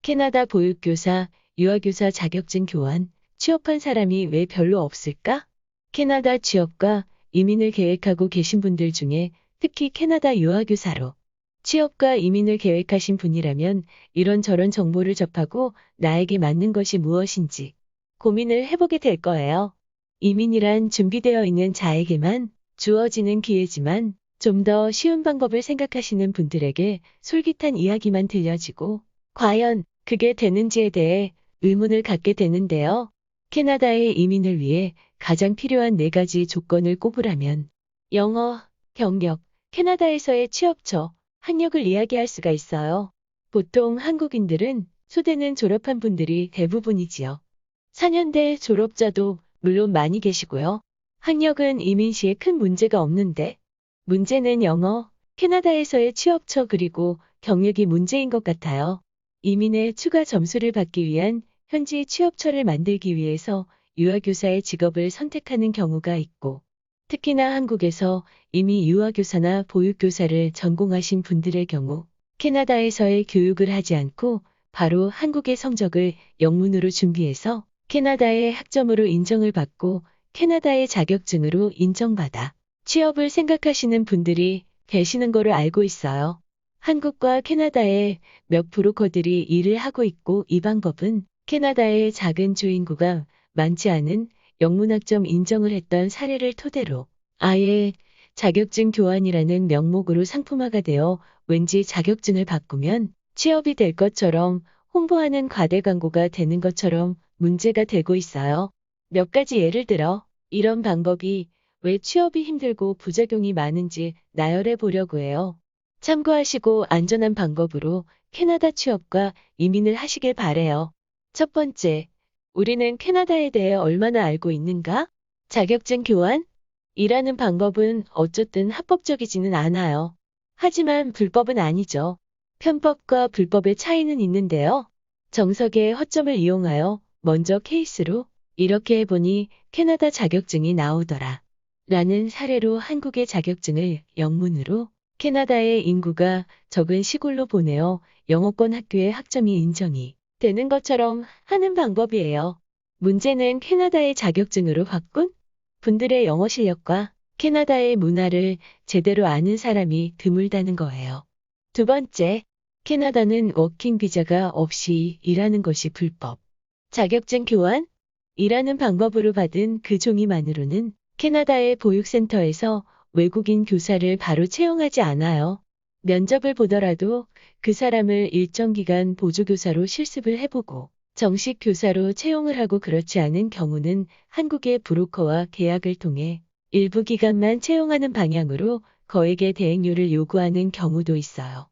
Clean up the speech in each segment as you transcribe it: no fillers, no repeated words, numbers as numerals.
캐나다 보육교사, 유아교사 자격증 교환, 취업한 사람이 왜 별로 없을까? 캐나다 취업과 이민을 계획하고 계신 분들 중에 특히 캐나다 유아교사로 취업과 이민을 계획하신 분이라면 이런저런 정보를 접하고 나에게 맞는 것이 무엇인지 고민을 해보게 될 거예요. 이민이란 준비되어 있는 자에게만 주어지는 기회지만 좀 더 쉬운 방법을 생각하시는 분들에게 솔깃한 이야기만 들려지고 과연 그게 되는지에 대해 의문을 갖게 되는데요. 캐나다의 이민을 위해 가장 필요한 4가지 조건을 꼽으라면 영어, 경력, 캐나다에서의 취업처, 학력을 이야기할 수가 있어요. 보통 한국인들은 소대는 졸업한 분들이 대부분이지요. 4년대 졸업자도 물론 많이 계시고요. 학력은 이민 시에 큰 문제가 없는데 문제는 영어, 캐나다에서의 취업처 그리고 경력이 문제인 것 같아요. 이민의 추가 점수를 받기 위한 현지 취업처를 만들기 위해서 유아교사의 직업을 선택하는 경우가 있고 특히나 한국에서 이미 유아교사나 보육교사를 전공하신 분들의 경우 캐나다에서의 교육을 하지 않고 바로 한국의 성적을 영문으로 준비해서 캐나다의 학점으로 인정을 받고 캐나다의 자격증으로 인정받아 취업을 생각하시는 분들이 계시는 거를 알고 있어요. 한국과 캐나다의 몇 브로커들이 일을 하고 있고 이 방법은 캐나다의 작은 주 인구가 많지 않은 영문학점 인정을 했던 사례를 토대로 아예 자격증 교환이라는 명목으로 상품화가 되어 왠지 자격증을 바꾸면 취업이 될 것처럼 홍보하는 과대 광고가 되는 것처럼 문제가 되고 있어요. 몇 가지 예를 들어 이런 방법이 왜 취업이 힘들고 부작용이 많은지 나열해 보려고 해요. 참고하시고 안전한 방법으로 캐나다 취업과 이민을 하시길 바래요. 첫 번째, 우리는 캐나다에 대해 얼마나 알고 있는가? 자격증 교환? 이라는 방법은 어쨌든 합법적이지는 않아요. 하지만 불법은 아니죠. 편법과 불법의 차이는 있는데요. 정석의 허점을 이용하여 먼저 케이스로 이렇게 해보니 캐나다 자격증이 나오더라. 라는 사례로 한국의 자격증을 영문으로 캐나다의 인구가 적은 시골로 보내어 영어권 학교의 학점이 인정이 되는 것처럼 하는 방법이에요. 문제는 캐나다의 자격증으로 바꾼 분들의 영어 실력과 캐나다의 문화를 제대로 아는 사람이 드물다는 거예요. 두 번째, 캐나다는 워킹 비자가 없이 일하는 것이 불법. 자격증 교환? 일하는 방법으로 받은 그 종이만으로는 캐나다의 보육센터에서 외국인 교사를 바로 채용하지 않아요. 면접을 보더라도 그 사람을 일정 기간 보조교사로 실습을 해보고 정식 교사로 채용을 하고 그렇지 않은 경우는 한국의 브로커와 계약을 통해 일부 기간만 채용하는 방향으로 거액의 대행료를 요구하는 경우도 있어요.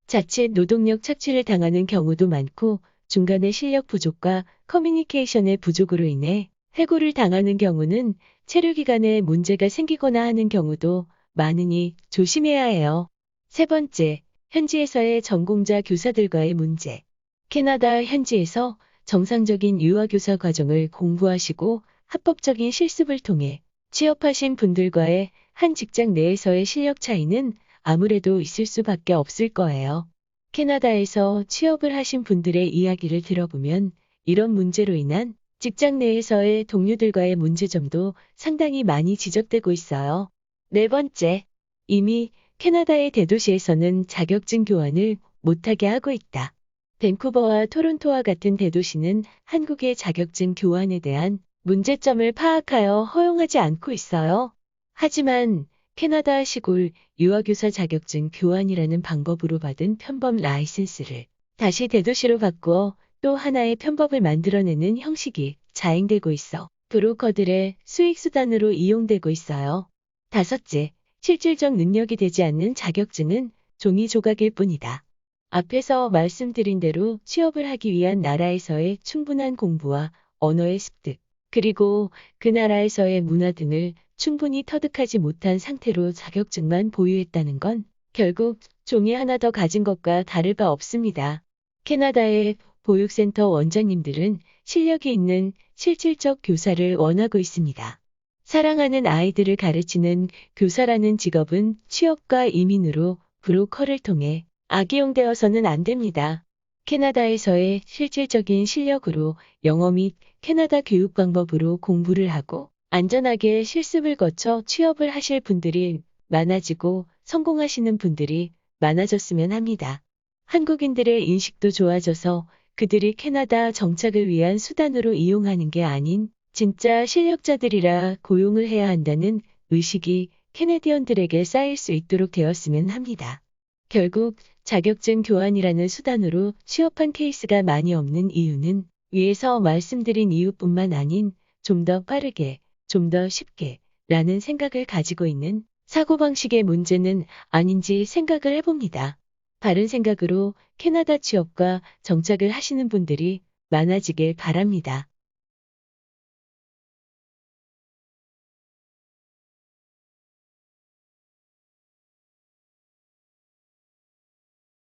자칫 노동력 착취를 당하는 경우도 많고 중간에 실력 부족과 커뮤니케이션의 부족으로 인해 해고를 당하는 경우는 체류 기간에 문제가 생기거나 하는 경우도 많으니 조심해야 해요. 세 번째, 현지에서의 전공자 교사들과의 문제. 캐나다 현지에서 정상적인 유아교사 과정을 공부하시고 합법적인 실습을 통해 취업하신 분들과의 한 직장 내에서의 실력 차이는 아무래도 있을 수밖에 없을 거예요. 캐나다에서 취업을 하신 분들의 이야기를 들어보면 이런 문제로 인한 직장 내에서의 동료들과의 문제점도 상당히 많이 지적되고 있어요. 네 번째, 이미 캐나다의 대도시에서는 자격증 교환을 못하게 하고 있다. 밴쿠버와 토론토와 같은 대도시는 한국의 자격증 교환에 대한 문제점을 파악하여 허용하지 않고 있어요. 하지만 캐나다 시골 유아교사 자격증 교환이라는 방법으로 받은 편법 라이센스를 다시 대도시로 바꾸어 또 하나의 편법을 만들어내는 형식이 자행되고 있어 브로커들의 수익수단으로 이용되고 있어요. 다섯째, 실질적 능력이 되지 않는 자격증은 종이 조각일 뿐이다. 앞에서 말씀드린 대로 취업을 하기 위한 나라에서의 충분한 공부와 언어의 습득, 그리고 그 나라에서의 문화 등을 충분히 터득하지 못한 상태로 자격증만 보유했다는 건 결국 종이 하나 더 가진 것과 다를 바 없습니다. 캐나다의 보육센터 원장님들은 실력이 있는 실질적 교사를 원하고 있습니다. 사랑하는 아이들을 가르치는 교사라는 직업은 취업과 이민으로 브로커를 통해 악이용되어서는 안 됩니다. 캐나다에서의 실질적인 실력으로 영어 및 캐나다 교육 방법으로 공부를 하고 안전하게 실습을 거쳐 취업을 하실 분들이 많아지고 성공하시는 분들이 많아졌으면 합니다. 한국인들의 인식도 좋아져서 그들이 캐나다 정착을 위한 수단으로 이용하는 게 아닌 진짜 실력자들이라 고용을 해야 한다는 의식이 캐네디언들에게 쌓일 수 있도록 되었으면 합니다. 결국 자격증 교환이라는 수단으로 취업한 케이스가 많이 없는 이유는 위에서 말씀드린 이유뿐만 아닌 좀 더 빠르게, 좀 더 쉽게 라는 생각을 가지고 있는 사고방식의 문제는 아닌지 생각을 해봅니다. 바른 생각으로 캐나다 취업과 정착을 하시는 분들이 많아지길 바랍니다.